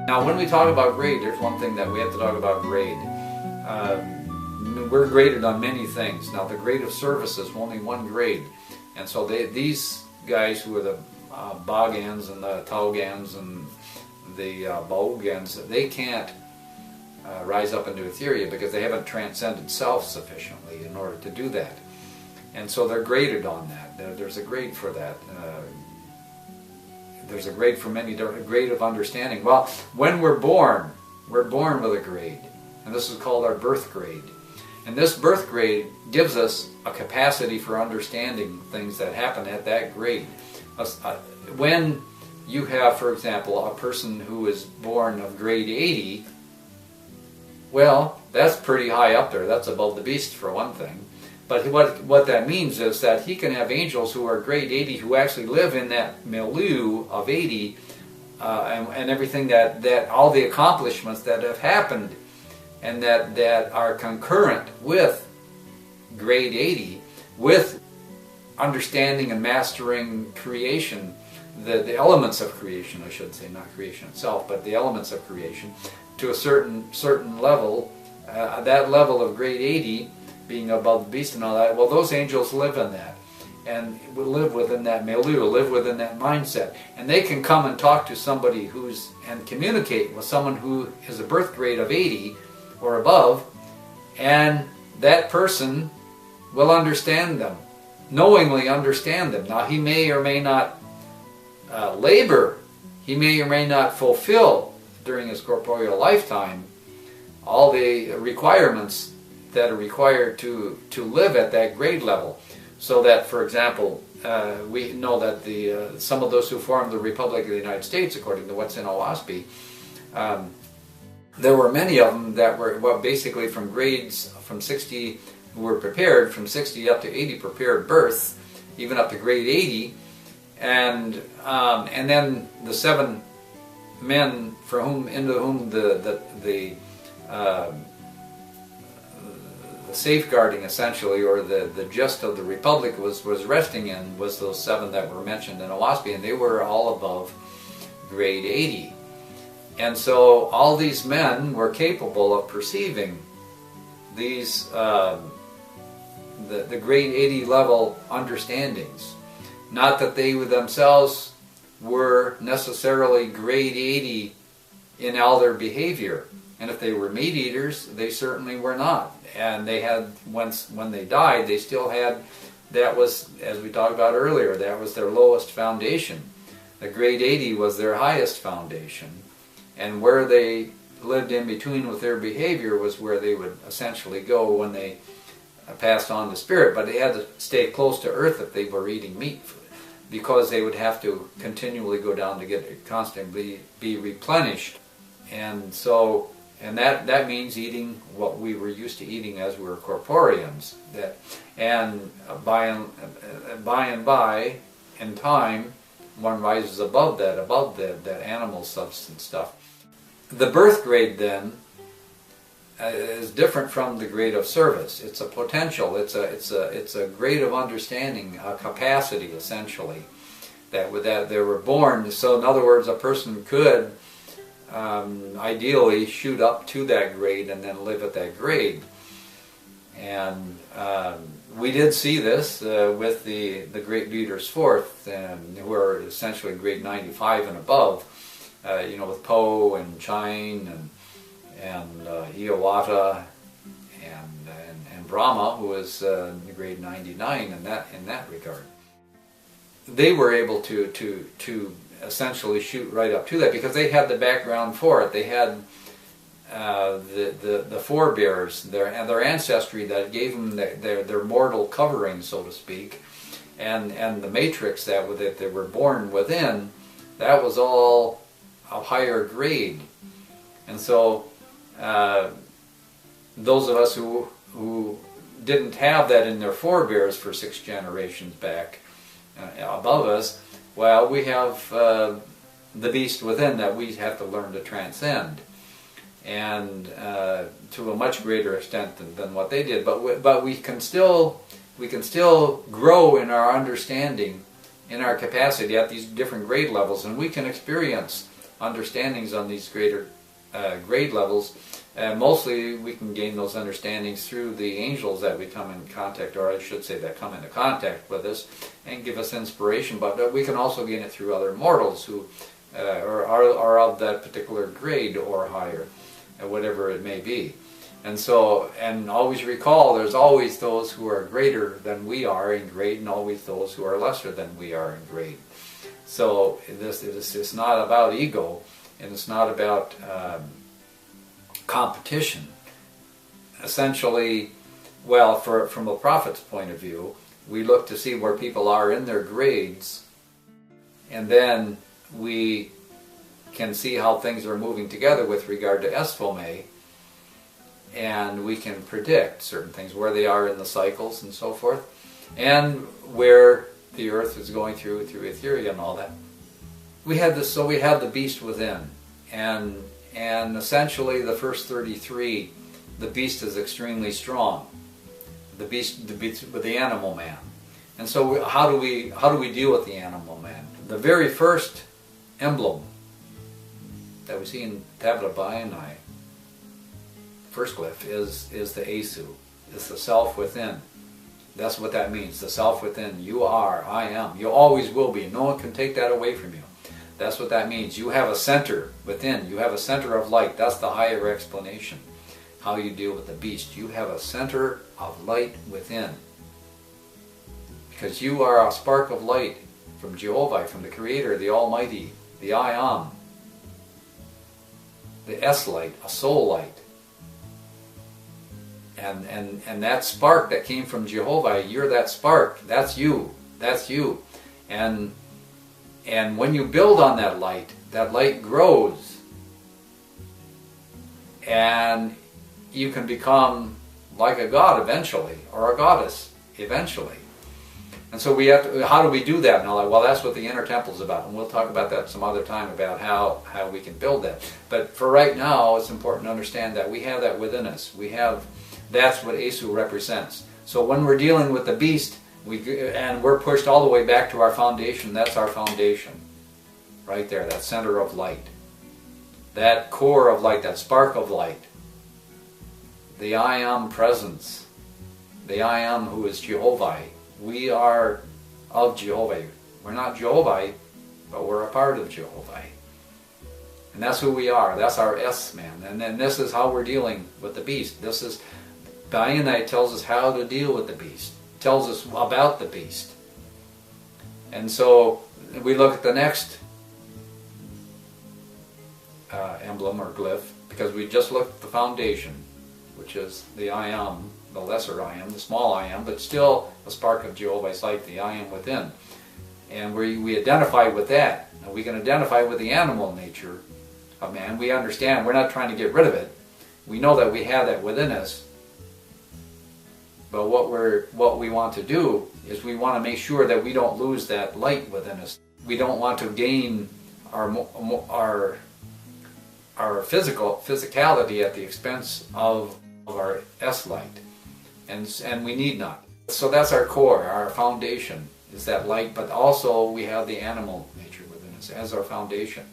Now when we talk about grade, there's one thing that we have to talk about grade. We're graded on many things. Now the grade of service is only one grade. And so these guys who are the Bogans and the Taugans and the Baogans, they can't rise up into Etheria because they haven't transcended self sufficiently in order to do that. And so they're graded on that. There's a grade for that. There's a grade for many different, grade of understanding. Well, when we're born with a grade, and this is called our birth grade. And this birth grade gives us a capacity for understanding things that happen at that grade. When you have, for example, a person who is born of grade 80, well, that's pretty high up there. That's above the beast for one thing. But what that means is that he can have angels who are grade 80 who actually live in that milieu of 80 and everything that all the accomplishments that have happened and that are concurrent with grade 80, with understanding and mastering creation, the elements of creation, I should say, not creation itself, but the elements of creation, to a certain level, that level of grade 80, being above the beast and all that, well, those angels live in that, and live within that milieu, live within that mindset. And they can come and talk to somebody and communicate with someone who is a birth grade of 80 or above, and that person will understand them, knowingly understand them. Now, he may or may not labor, he may or may not fulfill during his corporeal lifetime all the requirements that are required to live at that grade level. So that, for example, we know that some of those who formed the Republic of the United States, according to what's in Oahspe, there were many of them that were basically from grades from 60 who were prepared, from 60 up to 80 prepared birth, even up to grade 80, and then the 7 men into whom the safeguarding, essentially, or the gist of the Republic was resting in, was those 7 that were mentioned in Oahspe, and they were all above grade 80. And so all these men were capable of perceiving these the grade 80 level understandings. Not that they themselves were necessarily grade 80 in all their behavior. And if they were meat eaters, they certainly were not. And they had, when they died, they still had, that was, as we talked about earlier, that was their lowest foundation. The grade 80 was their highest foundation. And where they lived in between with their behavior was where they would essentially go when they passed on to spirit. But they had to stay close to earth if they were eating meat, because they would have to continually go down to constantly be replenished. And so, and that means eating what we were used to eating as we were corporeans. And by and by, in time, one rises above that animal substance stuff. The birth grade then is different from the grade of service. It's a potential. It's a grade of understanding, a capacity essentially that they were born. So in other words, a person could ideally shoot up to that grade and then live at that grade. And we did see this with the great leaders forth, who are essentially grade 95 and above. With Po and Chine and Iowata and Brahma, who was grade 99 in that regard. They were able to essentially shoot right up to that because they had the background for it. They had the forebears, their ancestry that gave them their mortal covering, so to speak, and the matrix that they were born within. That was all a higher grade. And so those of us who didn't have that in their forebears for 6 generations back above us, well, we have the beast within that we have to learn to transcend, and to a much greater extent than what they did. But we can still grow in our understanding, in our capacity at these different grade levels, and we can experience understandings on these greater grade levels. Mostly we can gain those understandings through the angels that we come in contact, or I should say that come into contact with us and give us inspiration, but we can also gain it through other mortals who are of that particular grade or higher, whatever it may be. And so, and always recall, there's always those who are greater than we are in grade, and always those who are lesser than we are in grade. So it's not about ego, and it's not about competition. Essentially, well, from a prophet's point of view, we look to see where people are in their grades, and then we can see how things are moving together with regard to Oahspe, and we can predict certain things, where they are in the cycles and so forth, and where the earth is going through Etheria and all that. We have this, so we have the beast within, and essentially the first 33, the beast is extremely strong. The beast with the animal man. And so how do we deal with the animal man? The very first emblem that we see in Tablet of Bienei, first glyph, is the Esu. It's the self within. That's what that means, the self within. You are, I am, you always will be. No one can take that away from you. That's what that means. You have a center within. You have a center of light. That's the higher explanation. How you deal with the beast. You have a center of light within. Because you are a spark of light from Jehovah, from the Creator, the Almighty, the I Am, the S light, a soul light. And that spark that came from Jehovah, you're that spark. That's you. That's you. And when you build on that light grows. And you can become like a god eventually, or a goddess eventually. And so we have to, how do we do that? And well, that's what the inner temple is about, and we'll talk about that some other time, about how we can build that. But for right now, it's important to understand that we have that within us. That's what Esu represents. So when we're dealing with the beast, and we're pushed all the way back to our foundation, that's our foundation. Right there, that center of light. That core of light, that spark of light. The I Am presence. The I Am who is Jehovah. We are of Jehovah. We're not Jehovah, but we're a part of Jehovah. And that's who we are. That's our S-man. And then this is how we're dealing with the beast. This is, Bienei tells us how to deal with the beast. Tells us about the beast. And so we look at the next emblem or glyph, because we just looked at the foundation, which is the I Am, the lesser I Am, the small I Am, but still a spark of Jehovah's light, the I Am within. And we identify with that. Now we can identify with the animal nature of man. We understand, we're not trying to get rid of it. We know that we have that within us. But what we want to do is we want to make sure that we don't lose that light within us. We don't want to gain our physicality at the expense of our S light, and we need not. So that's our core, our foundation is that light, but also we have the animal nature within us as our foundation.